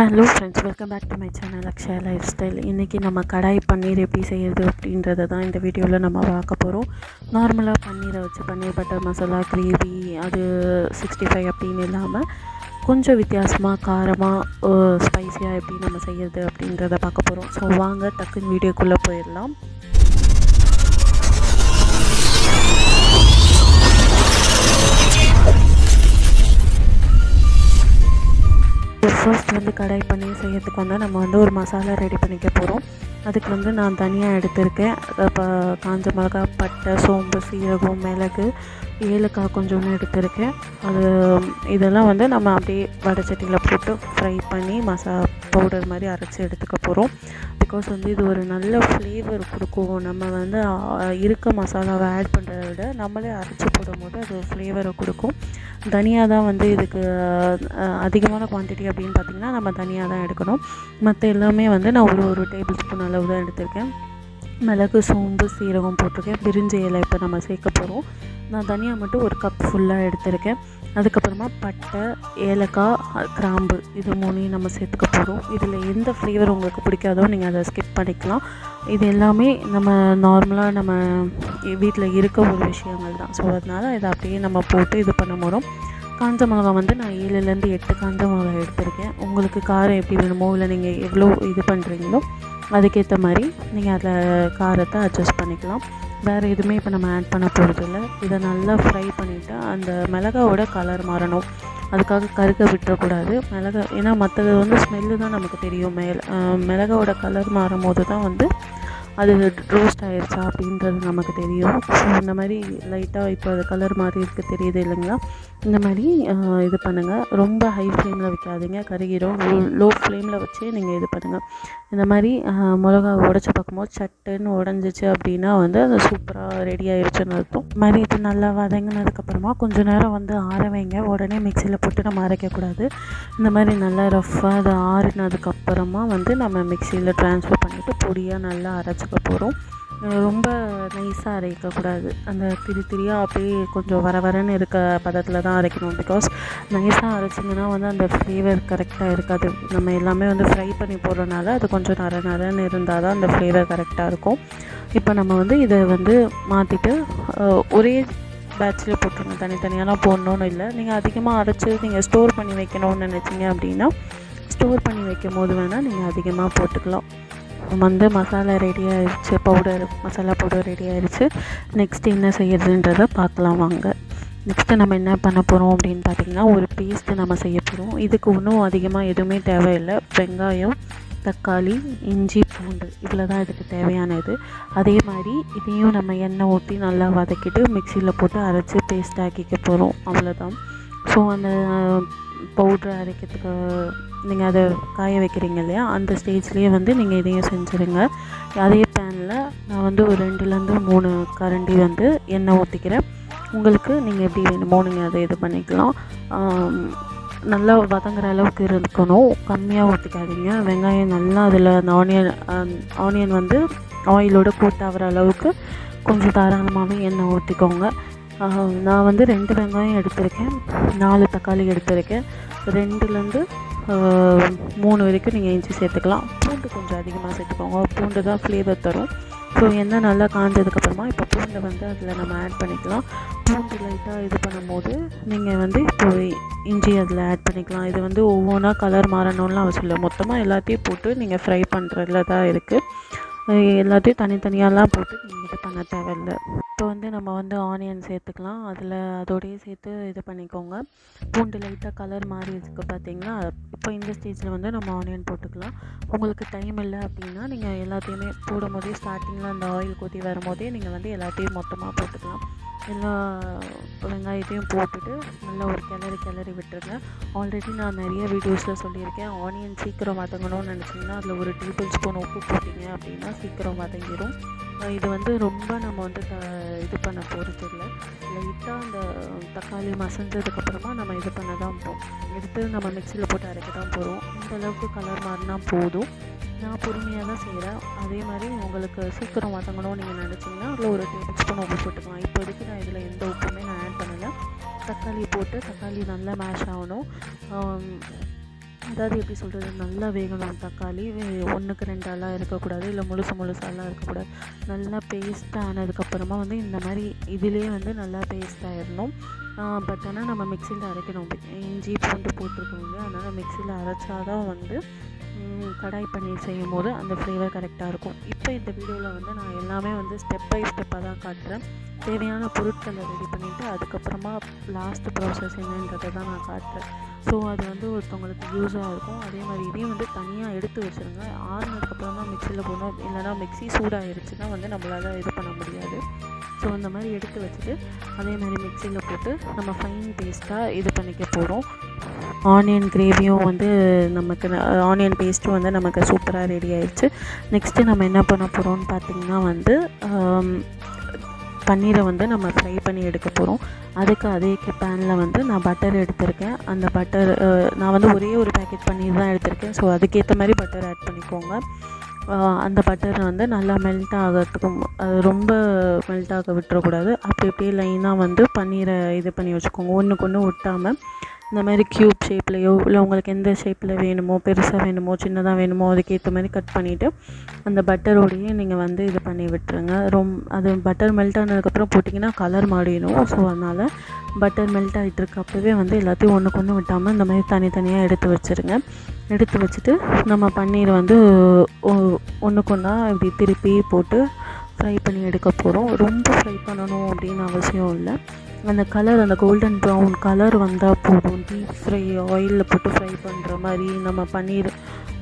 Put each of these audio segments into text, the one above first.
Hello friends, welcome back to my channel Akshaya lifestyle. இன்றைக்கி நம்ம கடாய் பன்னீர் எப்படி செய்கிறது அப்படின்றத தான் இந்த வீடியோவில் நம்ம பார்க்க போகிறோம். நார்மலாக பன்னீரை வச்சு பன்னீர் பட்டர் மசாலா கிரேவி அது 65 அப்படின்னு இல்லாமல் கொஞ்சம் வித்தியாசமாக காரமாக ஸ்பைஸியாக எப்படி நம்ம செய்கிறது அப்படின்றத பார்க்க போகிறோம். ஸோ வாங்க டக்குன்னு வீடியோக்குள்ளே போயிடலாம். ஃபர்ஸ்ட் கடாய் பன்னீர் செய்யறதுக்கு நம்ம ஒரு மசாலா ரெடி பண்ணிக்க போகிறோம். அதுக்கு நான் தனியாக எடுத்திருக்கேன். இப்போ காஞ்ச மிளகா, பட்டை, சோம்பு, சீரகம், மிளகு, ஏலக்காய் கொஞ்சோன்னு எடுத்திருக்கேன். இதெல்லாம் நம்ம அப்படியே வடைச்சட்டியில் போட்டு ஃப்ரை பண்ணி பவுடர் மாதிரி அரைச்சி எடுத்துக்க போகிறோம். பிகாஸ் இது ஒரு நல்ல ஃப்ளேவர் கொடுக்கும். நம்ம இருக்க மசாலாவை ஆட் பண்ணுறத விட நம்மளே அரைச்சி போடும்போது அது ஃப்ளேவரை கொடுக்கும். தனியாக தான் இதுக்கு அதிகமான குவான்டிட்டி அப்படின்னு பார்த்திங்கன்னா நம்ம தனியாக தான் எடுக்கணும். மற்ற எல்லாமே நான் ஒரு டேபிள் ஸ்பூன் அளவு தான் எடுத்திருக்கேன். மிளகு, சோம்பு, சீரகம் போட்டிருக்கேன். பிரிஞ்ச இலை இப்போ நம்ம சேர்க்க போகிறோம். நான் தனியாக மட்டும் ஒரு கப் ஃபுல்லாக எடுத்திருக்கேன். அதுக்கப்புறமா பட்டை, ஏலக்காய், கிராம்பு இது மூணையும் நம்ம சேர்த்துக்க போகிறோம். இதில் எந்த ஃப்ளேவர் உங்களுக்கு பிடிக்காதோ நீங்கள் அதை ஸ்கிப் பண்ணிக்கலாம். இது எல்லாமே நம்ம நார்மலாக நம்ம வீட்டில் இருக்க ஒரு விஷயங்கள் தான். ஸோ அதனால் இதை அப்படியே நம்ம போட்டு இது பண்ண போகிறோம். காஞ்ச மிளகா நான் 7லேருந்து 8 காஞ்ச மிளகா எடுத்திருக்கேன். உங்களுக்கு காரம் எப்படி வேணுமோ இல்லை நீங்கள் எவ்வளோ இது பண்ணுறீங்களோ அதுக்கேற்ற மாதிரி நீங்கள் அதில் காரத்தை அட்ஜஸ்ட் பண்ணிக்கலாம். வேறு எதுவுமே இப்போ நம்ம ஆட் பண்ண போகிறதில்ல. இதை நல்லா ஃப்ரை பண்ணிவிட்டு அந்த மிளகாவோட கலர் மாறணும். அதுக்காக கருக்க விட்டுறக்கூடாது மிளகா. ஏன்னா மற்றது ஸ்மெல்லு தான் நமக்கு தெரியும். மிளகாவோட கலர் மாறும் போது தான் அது ரோஸ்ட் ஆகிடுச்சா அப்படின்றது நமக்கு தெரியும். ஸோ இந்த மாதிரி லைட்டாக இப்போ அது கலர் மாதிரி இருக்க தெரியுது இல்லைங்களா? இந்த மாதிரி இது பண்ணுங்கள். ரொம்ப ஹை ஃப்ளேமில் வைக்காதீங்க, கருகிரும். லோ ஃப்ளேமில் வச்சு நீங்கள் இது பண்ணுங்கள். இந்த மாதிரி மிளகா உடச்சி பார்க்கும்போது சட்டுன்னு உடஞ்சிச்சு அப்படின்னா அது சூப்பராக ரெடி ஆகிடுச்சுன்னு அர்த்தம். இது மாதிரி இது நல்லா வதங்கினதுக்கப்புறமா கொஞ்சம் நேரம் ஆற வைங்க. உடனே மிக்சியில் போட்டு நம்ம அரைக்கக்கூடாது. இந்த மாதிரி நல்லா ரஃப்பாக அது ஆறினதுக்கப்புறமா நம்ம மிக்சியில் ட்ரான்ஸ்ஃபர் பண்ணிவிட்டு பொடியாக நல்லா அரைச்சிக்க போகிறோம். ரொம்ப நைஸாக அரைக்கக்கூடாது. அந்த திரியாக அப்படியே கொஞ்சம் வரன்னு இருக்க பதத்தில் தான் அரைக்கணும். பிகாஸ் நைஸாக அரைச்சிங்கன்னா அந்த ஃப்ளேவர் கரெக்டாக இருக்காது. நம்ம எல்லாமே ஃப்ரை பண்ணி போடுறதுனால அது கொஞ்சம் நரன்னு இருந்தால் தான் அந்த ஃப்ளேவர் கரெக்டாக இருக்கும். இப்போ நம்ம இதை மாற்றிட்டு ஒரே பேட்சில் போட்டுருங்க. தனித்தனியாலாம் போடணுன்னு இல்லை. நீங்கள் அதிகமாக அரைச்சி நீங்கள் ஸ்டோர் பண்ணி வைக்கணும்னு நினச்சிங்க அப்படின்னா ஸ்டோர் பண்ணி வைக்கும் போது வேணால் நீங்கள் அதிகமாக போட்டுக்கலாம். மசாலா ரெடி ஆகிடுச்சு, மசாலா பவுடர் ரெடி ஆகிடுச்சு. நெக்ஸ்ட்டு என்ன செய்யறதுன்றதை பார்க்கலாம் வாங்க. நெக்ஸ்ட்டு நம்ம என்ன பண்ண போகிறோம் அப்படின்னு பார்த்திங்கன்னா ஒரு பேஸ்ட்டு நம்ம செய்ய போகிறோம். இதுக்கு ஒன்றும் அதிகமாக எதுவுமே தேவையில்லை. வெங்காயம், தக்காளி, இஞ்சி, பூண்டு இவ்வளோ தான் இதுக்கு தேவையானது. அதே மாதிரி இதையும் நம்ம எண்ணெய் ஊற்றி நல்லா வதக்கிட்டு மிக்சியில் போட்டு அரைச்சி பேஸ்ட் ஆக்கிக்க போகிறோம். அவ்வளோதான். ஸோ அந்த பவுட்ரு அரைக்கிறதுக்கு நீங்கள் அதை காய வைக்கிறீங்க இல்லையா, அந்த ஸ்டேஜ்லேயே நீங்கள் இதையும் செஞ்சுருங்க. அதே பேனில் நான் ஒரு 2லேருந்து 3 கரண்டி எண்ணெய் ஊற்றிக்கிறேன். உங்களுக்கு நீங்கள் எப்படி வேணுமோ நீங்கள் அதை இது பண்ணிக்கலாம். நல்லா வதங்குற அளவுக்கு இருக்கணும். கம்மியாக ஊற்றிக்காதீங்க. வெங்காயம் நல்லா அதில் அந்த ஆனியன் ஆயிலோட கோட் ஆகிற அளவுக்கு கொஞ்சம் தாராளமாகவே எண்ணெய் ஊற்றிக்கோங்க. நான் 2 வெங்காயம் எடுத்திருக்கேன், 4 தக்காளி எடுத்திருக்கேன். 2லேருந்து 3 வரைக்கும் நீங்கள் இஞ்சி சேர்த்துக்கலாம். பூண்டு கொஞ்சம் அதிகமாக சேர்த்துக்கோங்க. பூண்டு தான் ஃப்ளேவர் தரும். ஸோ எண்ணெய் நல்லா காஞ்சதுக்கப்புறமா இப்போ பூண்டை அதில் நம்ம ஆட் பண்ணிக்கலாம். பூண்டு லைட்டாக இது பண்ணும்போது நீங்கள் இப்போ இஞ்சி அதில் ஆட் பண்ணிக்கலாம். இது ஒவ்வொன்றா கலர் மாறணும்லாம் அவசியம் இல்லை. மொத்தமாக எல்லாத்தையும் போட்டு நீங்கள் ஃப்ரை பண்ணுறதுல தான் இருக்குது. எல்லாத்தையும் தனித்தனியாலாம் போட்டு நீங்கள் இது பண்ண தேவையில்லை. இப்போ நம்ம ஆனியன் சேர்த்துக்கலாம். அதோடையே சேர்த்து இது பண்ணிக்கோங்க. பூண்டு லைட்டாக கலர் மாறிடுச்சுக்கு பார்த்தீங்கன்னா இப்போ இந்த ஸ்டேஜில் நம்ம ஆனியன் போட்டுக்கலாம். உங்களுக்கு டைம் இல்லை அப்படின்னா நீங்கள் எல்லாத்தையுமே போடும் போதே ஸ்டார்டிங்கில் அந்த ஆயில் கொதி வரும்போதே நீங்கள் எல்லாத்தையும் மொத்தமாக போட்டுக்கலாம். எல்லா வெங்காயத்தையும் போட்டுட்டு நல்லா ஒரு கிளறி விட்டுருங்க. ஆல்ரெடி நான் நிறைய வீடியோஸில் சொல்லியிருக்கேன். ஆனியன் சீக்கிரம் வதங்கணும்னு நினச்சிங்கன்னா அதில் ஒரு டேபிள் ஸ்பூன் உப்பு போட்டிங்க அப்படின்னா சீக்கிரம் வதங்கிடும். இது ரொம்ப நம்ம இது பண்ண போகிறது இல்லை. லைட்டாக அந்த தக்காளி மசஞ்சதுக்கப்புறமா நம்ம இது பண்ண தான் போகிறோம். எடுத்து நம்ம மிக்சியில் போட்டு அரைக்க தான் போகிறோம். இந்த அளவுக்கு கலர் மாறினா போதும். நான் பொறுமையாக தான் செய்கிறேன். அதே மாதிரி உங்களுக்கு சீக்கிரம் வதங்கணும்னு நீங்கள் நினச்சிங்கன்னா அதில் ஒரு டேபிள் ஸ்பூன் உப்பு போட்டுக்கலாம். இப்போதைக்கு நான் இதில் எந்த உப்புமே நான் ஆட் பண்ணலை. தக்காளி போட்டு தக்காளி நல்லா மேஷ் ஆகணும். அதாவது எப்படி சொல்கிறது, நல்லா வேகணும். தக்காளி 1க்கு 2 இருக்கக்கூடாது, இல்லை முழுசாலாம் இருக்கக்கூடாது. நல்லா பேஸ்ட்டாக ஆனதுக்கப்புறமா வந்து இந்த மாதிரி இதிலே வந்து நல்லா பேஸ்ட் ஆகிடணும். பட் ஆனால் நம்ம மிக்சியில் அரைக்கணும். இஞ்சி பூண்டு போட்டிருக்கோம் இல்லையா, அதனால் மிக்சியில் அரைச்சாதான் வந்து கடாய் பன்னீர் செய்யும் போது அந்த ஃப்ளேவர் கரெக்டாக இருக்கும். இப்போ இந்த வீடியோவில் வந்து நான் எல்லாமே வந்து ஸ்டெப் பை ஸ்டெப்பாக தான் காட்டுறேன். தேவையான பொருட்களை ரெடி பண்ணிவிட்டு அதுக்கப்புறமா லாஸ்ட் ப்ராசஸ் என்னன்றதை தான் நான் காட்டுறேன். ஸோ அது வந்து ஒருத்தவங்களுக்கு யூஸாக இருக்கும். அதே மாதிரி இதையும் வந்து தனியாக எடுத்து வச்சுருங்க. ஆறுனதுக்கப்புறமா மிக்சியில் போடணும், இல்லைனா மிக்சி சூடாகிடுச்சுன்னா வந்து நம்மளால் இது பண்ண முடியாது. ஸோ இந்த மாதிரி எடுத்து வச்சுட்டு அதே மாதிரி மிக்சியில் போட்டு நம்ம ஃபைன் பேஸ்ட்டாக இது பண்ணிக்க போகிறோம். ஆனியன் கிரேவியும் வந்து நமக்கு ஆனியன் பேஸ்ட்டும் வந்து நமக்கு சூப்பராக ரெடி ஆயிடுச்சு. நெக்ஸ்ட்டு நம்ம என்ன பண்ண போகிறோம்னு பார்த்திங்கன்னா வந்து பன்னீரை வந்து நம்ம ஃப்ரை பண்ணி எடுக்க போகிறோம். அதுக்கு அதே பேனில் வந்து நான் பட்டர் எடுத்திருக்கேன். அந்த பட்டர் நான் வந்து ஒரே ஒரு பேக்கெட் பன்னீர் தான் எடுத்திருக்கேன். ஸோ அதுக்கேற்ற மாதிரி பட்டர் ஆட் பண்ணிக்கோங்க. அந்த பட்டரை வந்து நல்லா மெல்ட் ஆகிறதுக்கும், ரொம்ப மெல்ட் ஆக விட்டுறக்கூடாது. அப்படி அப்படியே லைனாக வந்து பன்னீரை இது பண்ணி வச்சுக்கோங்க. ஒன்றுக்கு ஒன்று ஒட்டாமல் இந்த மாதிரி க்யூப் ஷேப்லேயோ, இல்லை உங்களுக்கு எந்த ஷேப்பில் வேணுமோ, பெருசாக வேணுமோ சின்னதாக வேணுமோ அதுக்கேற்ற மாதிரி கட் பண்ணிவிட்டு அந்த பட்டரோடையே நீங்கள் வந்து இது பண்ணி விட்டுருங்க. அது பட்டர் மெல்ட் ஆனதுக்கப்புறம் போட்டிங்கன்னா கலர் மாறிடும். ஸோ அதனால் பட்டர் மெல்ட் ஆகிட்டு இருக்கப்பவே வந்து எல்லாத்தையும் ஒன்றுக்கு ஒன்று விட்டாமல் இந்த மாதிரி தனித்தனியாக எடுத்து வச்சுருங்க. எடுத்து வச்சுட்டு நம்ம பன்னீர் வந்து ஒன்றுக்கு ஒன்றா இப்படி திருப்பி போட்டு ஃப்ரை பண்ணி எடுக்க போகிறோம். ரொம்ப ஃப்ரை பண்ணணும் அப்படின்னு அவசியம் இல்லை. அந்த கலர், அந்த கோல்டன் ப்ரௌன் கலர் வந்தால் போதும். டீப் ஃப்ரை ஆயிலில் போட்டு ஃப்ரை பண்ணுற மாதிரி, நம்ம பன்னீர்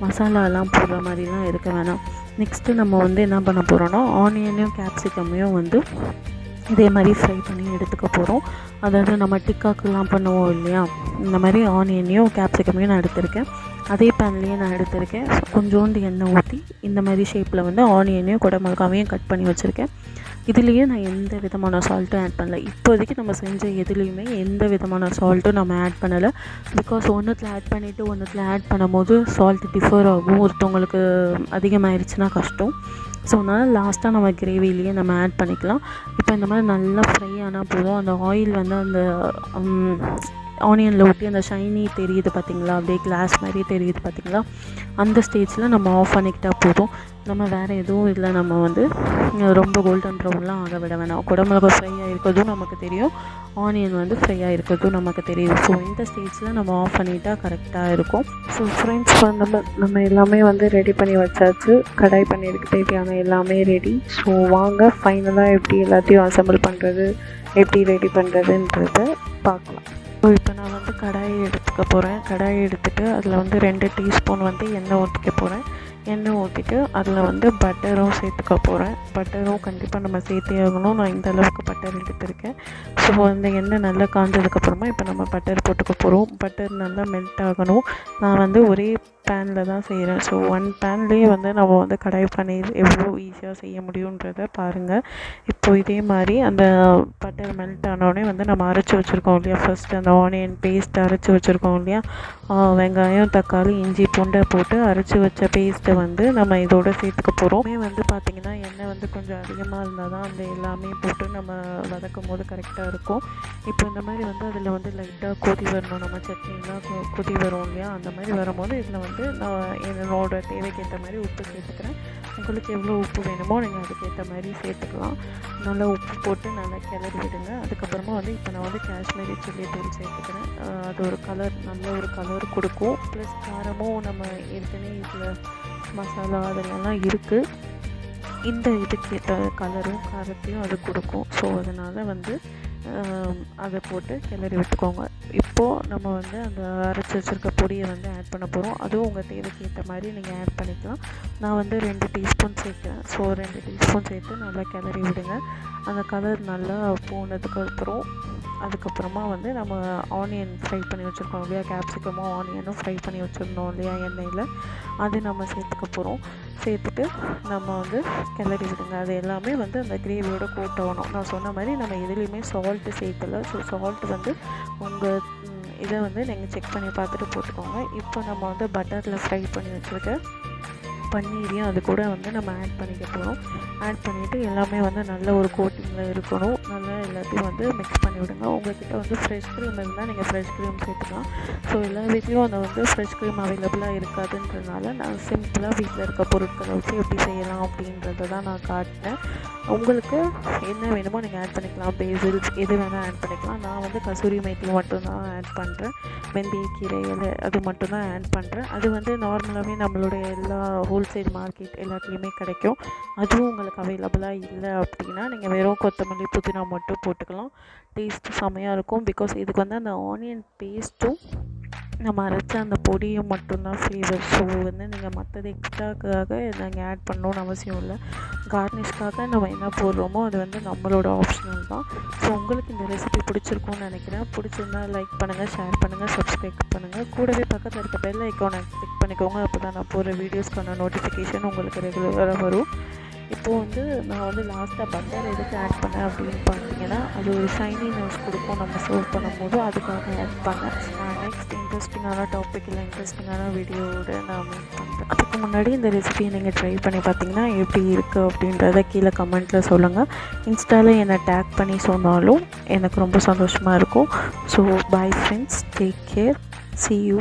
மசாலாலாம் போடுற மாதிரிலாம் இருக்க வேணாம். நெக்ஸ்ட்டு நம்ம வந்து என்ன பண்ண போகிறோன்னா ஆனியனையும் கேப்சிகமையும் வந்து இதே மாதிரி ஃப்ரை பண்ணி எடுத்துக்க போகிறோம். அதாவது நம்ம டிக்காக்கெலாம் பண்ணுவோம் இல்லையா, இந்த மாதிரி ஆனியனையும் கேப்சிகமையும் நான் எடுத்திருக்கேன். அதே பேன்லேயே நான் எடுத்திருக்கேன். கொஞ்சோண்டு எண்ணெய் ஊற்றி இந்த மாதிரி ஷேப்பில் வந்து ஆனியனையும் குடமிளகாவையும் கட் பண்ணி வச்சுருக்கேன். இதுலேயே நான் எந்த விதமான சால்ட்டும் ஆட் பண்ணலை. இப்போதைக்கு நம்ம செஞ்ச எதுலேயுமே எந்த விதமான சால்ட்டும் நம்ம ஆட் பண்ணலை. பிகாஸ் ஒன்றுத்தில் ஆட் பண்ணிவிட்டு ஒன்றுத்தில் ஆட் பண்ணும்போது சால்ட் டிஃபர் ஆகும். ஒருத்தவங்களுக்கு அதிகமாகிடுச்சுன்னா கஷ்டம். ஸோ அதனால் லாஸ்ட்டாக நம்ம கிரேவிலேயே நம்ம ஆட் பண்ணிக்கலாம். இப்போ இந்த மாதிரி நல்லா ஃப்ரை ஆனால் போதும். அந்த ஆயில் வந்து அந்த ஆனியனில் ஊற்றி அந்த ஷைனி தெரியுது பார்த்திங்களா, அப்படியே கிளாஸ் மாதிரி தெரியுது பார்த்திங்களா, அந்த ஸ்டேஜில் நம்ம ஆஃப் பண்ணிக்கிட்டால் போதும். நம்ம வேறு எதுவும் இல்லை, நம்ம வந்து ரொம்ப கோல்டன் ப்ரௌன்லாம் ஆக விட வேணாம். குடமிளகா ஃப்ரை ஆகிருக்கிறதும் நமக்கு தெரியும், ஆனியன் வந்து ஃப்ரை ஆகிருக்கிறதும் நமக்கு தெரியும். ஸோ இந்த ஸ்டேஜில் நம்ம ஆஃப் பண்ணிட்டால் கரெக்டாக இருக்கும். ஸோ ஃப்ரெண்ட்ஸ், நம்ம எல்லாமே வந்து ரெடி பண்ணி வச்சாச்சு. கடாய் பன்னீருக்கு தேவையான எல்லாமே ரெடி. ஸோ வாங்க ஃபைனலாக எப்படி எல்லாத்தையும் அசம்பிள் பண்ணுறது, எப்படி ரெடி பண்ணுறதுன்றத பார்க்கலாம். ஸோ இப்போ நான் வந்து கடாயை எடுத்துக்க போகிறேன். கடாயை எடுத்துகிட்டு அதில் வந்து 2 டீஸ்பூன் வந்து எண்ணெய் ஊற்றிக்க போகிறேன். எண்ணெய் ஊற்றிட்டு அதில் வந்து பட்டரும் சேர்த்துக்க போகிறேன். பட்டரும் கண்டிப்பாக நம்ம சேர்த்தே ஆகணும். நான் இந்த அளவுக்கு பட்டர் எடுத்துருக்கேன். ஸோ அந்த எண்ணெய் நல்லா காஞ்சதுக்கப்புறமா இப்போ நம்ம பட்டர் போட்டுக்க போகிறோம். பட்டர் நல்லா மெல்ட் ஆகணும். நான் வந்து ஒரே பேனில் தான் செய்கிறேன். ஸோ 1 பேன்லேயே வந்து நம்ம வந்து கடாய் பன்னீர் எவ்வளோ ஈஸியாக செய்ய முடியுன்றதை பாருங்கள். இப்போ இதே மாதிரி அந்த பட்டர் மெல்ட் ஆனோடனே வந்து நம்ம அரைச்சி வச்சுருக்கோம் இல்லையா, ஃபஸ்ட்டு அந்த ஆனியன் பேஸ்ட் அரைச்சி வச்சுருக்கோம் இல்லையா, வெங்காயம் தக்காளி இஞ்சி பூண்டை போட்டு அரைச்சி வச்ச பேஸ்ட்டை வந்து நம்ம இதோட சேர்த்துக்க போகிறோம். வந்து பார்த்திங்கன்னா எண்ணெய் வந்து கொஞ்சம் அதிகமாக இருந்தால் தான் அந்த எல்லாமே போட்டு நம்ம வதக்கும் போது கரெக்டாக இருக்கும். இப்போ இந்த மாதிரி வந்து அதில் வந்து லைட்டாக கொதி வரணும். நம்ம சட்னிலாம் கொதி வரும் இல்லையா, அந்த மாதிரி வரும்போது இதில் வந்து நான் என்னோட தேவைக்கேற்ற மாதிரி உப்பு சேர்த்துக்கிறேன். உங்களுக்கு எவ்வளோ உப்பு வேணுமோ நீங்கள் அதுக்கேற்ற மாதிரி சேர்த்துக்கலாம். நல்லா உப்பு போட்டு நல்லா கிளறி விடுங்க. அதுக்கப்புறமா வந்து இப்போ நான் வந்து காஷ்மீரி சில்லி தூள் சேர்த்துக்கிறேன். அது ஒரு கலர், நல்ல ஒரு கலர் கொடுக்கும். ப்ளஸ் காரமும் நம்ம ஏற்கனவே இதில் மசாலா அதெல்லாம் இருக்குது. இந்த இதுக்கேற்ற கலரும் காரத்தையும் அது கொடுக்கும். ஸோ அதனால் வந்து அதை போட்டு கிளறி விட்டுக்கோங்க. இப்போது நம்ம வந்து அந்த அரைச்சி வச்சுருக்க பொடியை வந்து ஆட் பண்ண போகிறோம். அதுவும் உங்கள் தேவைக்கு ஏற்ற மாதிரி நீங்கள் ஆட் பண்ணிக்கலாம். நான் வந்து 2 டீஸ்பூன் சேர்க்குறேன். ஸோ 2 டீஸ்பூன் சேர்த்து நல்லா கிளறி விடுங்க. அந்த கலர் நல்லா போனதுக்கப்புறம் அதுக்கப்புறமா வந்து நம்ம ஆனியன் ஃப்ரை பண்ணி வச்சுருக்கோம் இல்லையா, கேப்சிகமும் ஆனியனும் ஃப்ரை பண்ணி வச்சுருந்தோம் இல்லையா எண்ணெயில், அது நம்ம சேர்த்துக்க போகிறோம். சேர்த்துட்டு நம்ம வந்து கிளறி விடுங்க. அது எல்லாமே வந்து அந்த கிரேவியோட கோட் ஆகணும். நான் சொன்ன மாதிரி நம்ம எதுலேயுமே சால்ட்டு சேர்க்கலை. ஸோ சால்ட்டு வந்து உங்கள் இதை வந்து நீங்கள் செக் பண்ணி பார்த்துட்டு போட்டுக்கோங்க. இப்போ நம்ம வந்து பட்டரில் ஃப்ரை பண்ணி வச்சுருக்க பன்னீரையும் அது கூட வந்து நம்ம ஆட் பண்ணிக்க போகிறோம். ஆட் பண்ணிவிட்டு எல்லாமே வந்து நல்ல ஒரு கோட்டிங்கில் இருக்கணும். நல்லா எல்லாத்தையும் வந்து மிக்ஸ் பண்ணி விடுங்க. உங்கள்கிட்ட வந்து ஃப்ரெஷ் க்ரீம் இருந்தால் நீங்கள் ஃப்ரெஷ் க்ரீம் சேர்த்துக்கலாம். ஸோ எல்லா வீட்லேயும் அந்த வந்து ஃப்ரெஷ் க்ரீம் அவைலபிளாக இருக்காதுன்றதுனால நான் சிம்பிளாக வீட்டில் இருக்க பொருட்களை வச்சு எப்படி செய்யலாம் அப்படின்றத தான் நான் காட்டினேன். உங்களுக்கு என்ன வேணுமோ நீங்கள் ஆட் பண்ணிக்கலாம். பேசில்ஸ் எது வேணால் ஆட் பண்ணிக்கலாம். நான் வந்து கசூரி மேத்தி மட்டும்தான் ஆட் பண்ணுறேன். வெந்தயக்கீரை இலை அது மட்டும்தான் ஆட் பண்ணுறேன். அது வந்து நார்மலாகவே நம்மளுடைய எல்லா ஹோல்சேல் மார்க்கெட் எல்லாத்துலேயுமே கிடைக்கும். அதுவும் உங்களுக்கு அவைலபிளாக இல்லை அப்படின்னா நீங்கள் வெறும் கொத்தமல்லி புதினா மட்டும் போட்டுக்கலாம். டேஸ்ட்டு செம்மையாக இருக்கும். பிகாஸ் இதுக்கு வந்து அந்த ஆனியன் பேஸ்ட்டும் நம்ம அரைச்ச அந்த பொடியும் மட்டும்தான் ஃப்ளேவர். ஸோ வந்து நீங்கள் மற்றது எக்ஸ்ட்ராக்காக நாங்கள் ஆட் பண்ணணுன்னு அவசியம் இல்லை. கார்னிஷ்காக நம்ம என்ன போடுறோமோ அது வந்து நம்மளோட ஆப்ஷனல் தான். ஸோ உங்களுக்கு இந்த ரெசிபி பிடிச்சிருக்கும்னு நினைக்கிறேன். பிடிச்சிருந்தா லைக் பண்ணுங்கள், ஷேர் பண்ணுங்கள், சப்ஸ்கிரைப் பண்ணுங்கள். கூடவே பக்கத்தில் இருக்க பெல் ஐக்கானை கிளிக் பண்ணிக்கோங்க. அப்போ தான் நான் போடுற வீடியோஸ்க்கான நோட்டிஃபிகேஷன் உங்களுக்கு ரெகுலராக வரும். இப்போது வந்து நான் வந்து லாஸ்ட்டாக பட்டர் எதுக்கு ஆட் பண்ணேன் அப்படின்னு பார்த்தீங்கன்னா அது ஒரு ஷைனினஸ் கொடுக்கும் நம்ம சர்வ் பண்ணும்போது, அதுக்காக ஆட் பண்ணேன். நான் நெக்ஸ்ட் இன்ட்ரெஸ்டிங்கான டாபிக் இல்லை இன்ட்ரெஸ்டிங்கான வீடியோவோட நான் மீட் பண்ணுறேன். அதுக்கு முன்னாடி இந்த ரெசிபியை நீங்கள் ட்ரை பண்ணி பார்த்தீங்கன்னா எப்படி இருக்குது அப்படின்றத கீழே கமெண்ட்டில் சொல்லுங்கள். இன்ஸ்டாவில் என்னை டேக் பண்ணி சொன்னாலும் எனக்கு ரொம்ப சந்தோஷமாக இருக்கும். So bye friends, take care, see you.